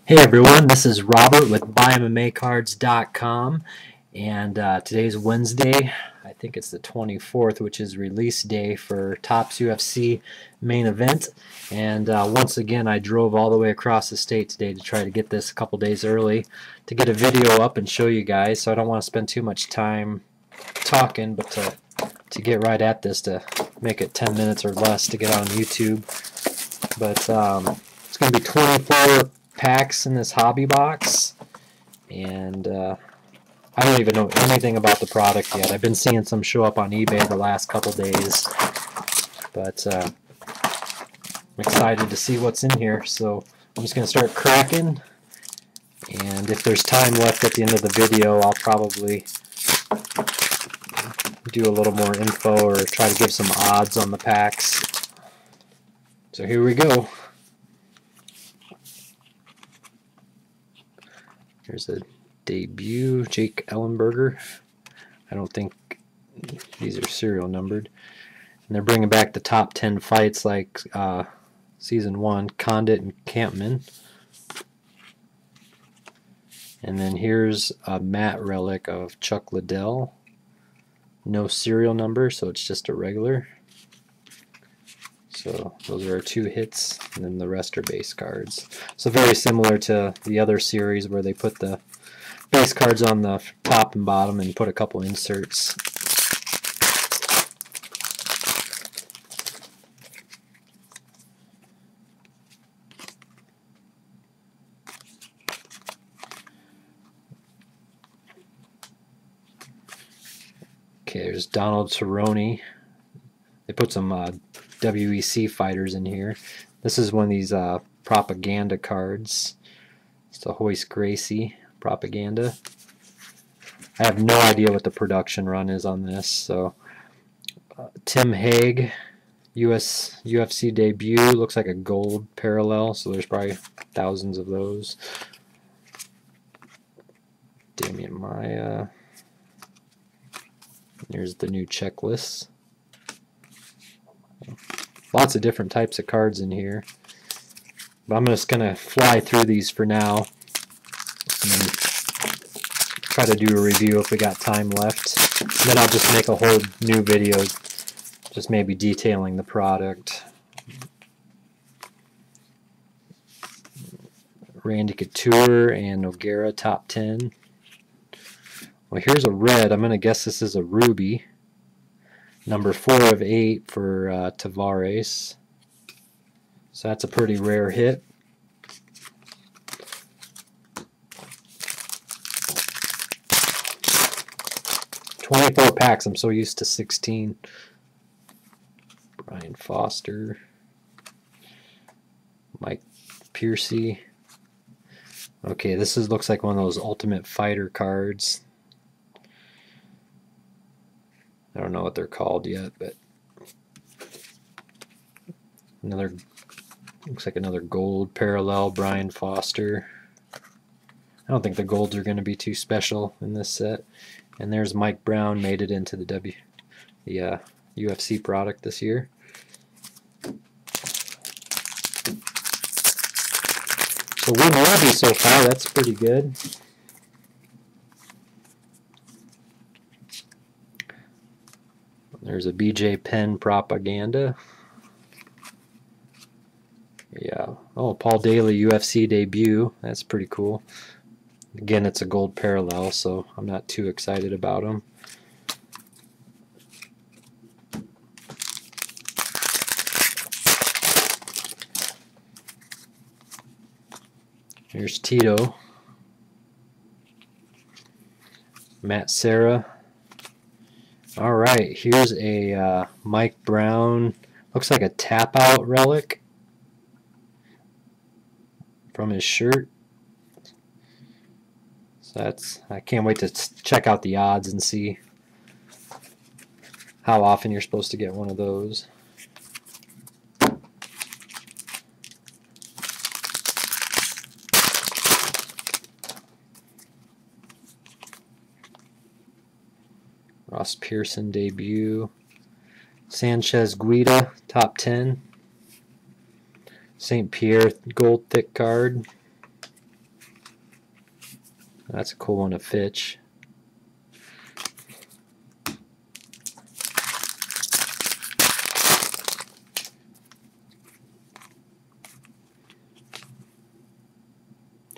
Hey everyone, this is Robert with Buymmacards.com, and today's Wednesday. I think it's the 24th, which is release day for Topps UFC Main Event. And once again, I drove all the way across the state today to try to get this a couple days early to get a video up and show you guys. So I don't want to spend too much time talking, but to get right at this, to make it 10 minutes or less to get on YouTube. But it's going to be 24 packs in this hobby box, and I don't even know anything about the product yet. I've been seeing some show up on eBay the last couple days, but I'm excited to see what's in here. So I'm just going to start cracking, and if there's time left at the end of the video, I'll probably do a little more info or try to give some odds on the packs. So here we go. Here's a debut, Jake Ellenberger. I don't think these are serial numbered. And they're bringing back the top 10 fights like Season 1, Condit and Campman. And then here's a matte relic of Chuck Liddell. No serial number, so it's just a regular. So those are our 2 hits, and then the rest are base cards. So very similar to the other series where they put the base cards on the top and bottom and put a couple inserts. Okay, there's Donald Cerrone. They put some WEC fighters in here. This is one of these propaganda cards. It's a Hoist Gracie propaganda. I have no idea what the production run is on this. So Tim Hague, UFC debut, looks like a gold parallel, so there's probably thousands of those. Damian Maya. Here's the new checklist. Lots of different types of cards in here, but I'm just going to fly through these for now and try to do a review if we got time left. Then I'll just make a whole new video just maybe detailing the product. Randy Couture and Nogueira top 10. Well, here's a red. I'm going to guess this is a ruby. Number 4 of 8 for Tavares. So that's a pretty rare hit. "24 packs. I'm so used to 16. Brian Foster. Mike Piercy. Okay, this looks like one of those Ultimate Fighter cards. I don't know what they're called yet, but looks like another gold parallel, Brian Foster. I don't think the golds are going to be too special in this set. And there's Mike Brown, made it into the UFC product this year. So 1 ruby so far, that's pretty good. There's a BJ Penn propaganda. Yeah. Oh, Paul Daly UFC debut. That's pretty cool. Again, it's a gold parallel, so I'm not too excited about him. Here's Tito. Matt Serra. Alright, here's a Mike Brown, looks like a tap-out relic from his shirt. So I can't wait to check out the odds and see how often you're supposed to get one of those. Ross Pearson debut. Sanchez Guida top 10. St. Pierre gold thick card. That's a cool one to Fitch.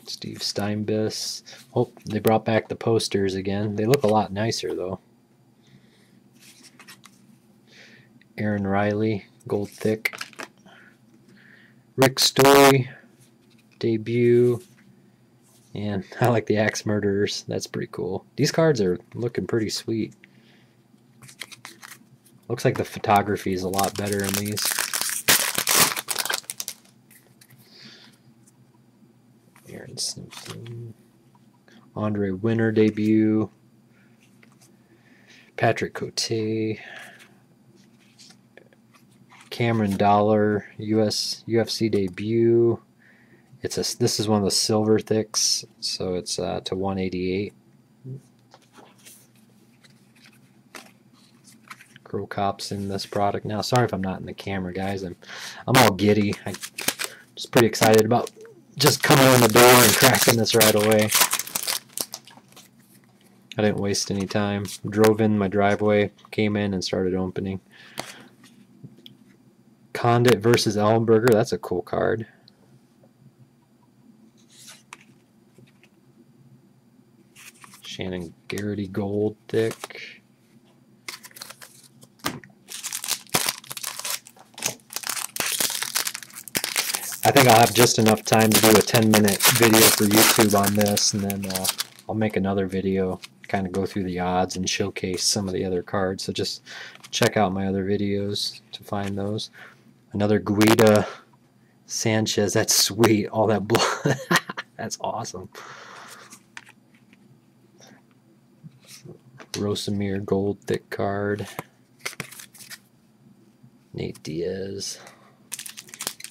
Steve Steinbiss. Oh, they brought back the posters again. They look a lot nicer though. Aaron Riley, gold thick. Rick Story, debut. And I like the Axe Murderers. That's pretty cool. These cards are looking pretty sweet. Looks like the photography is a lot better in these. Aaron Simpson. Andre Winter debut. Patrick Cote. Cameron Dollar UFC debut. This is one of the silver thicks, so it's to 188. Crow Cop's in this product now. Sorry if I'm not in the camera, guys. I'm all giddy. I'm just pretty excited about just coming in the door and cracking this right away. I didn't waste any time. Drove in my driveway, came in, and started opening. Condit versus Ellenberger. That's a cool card. Shannon Garrity gold thick. I think I'll have just enough time to do a 10-minute video for YouTube on this, and then I'll make another video, kind of go through the odds and showcase some of the other cards. So just check out my other videos to find those. Another Guida Sanchez. That's sweet. All that blood. That's awesome. Rosamir gold thick card. Nate Diaz.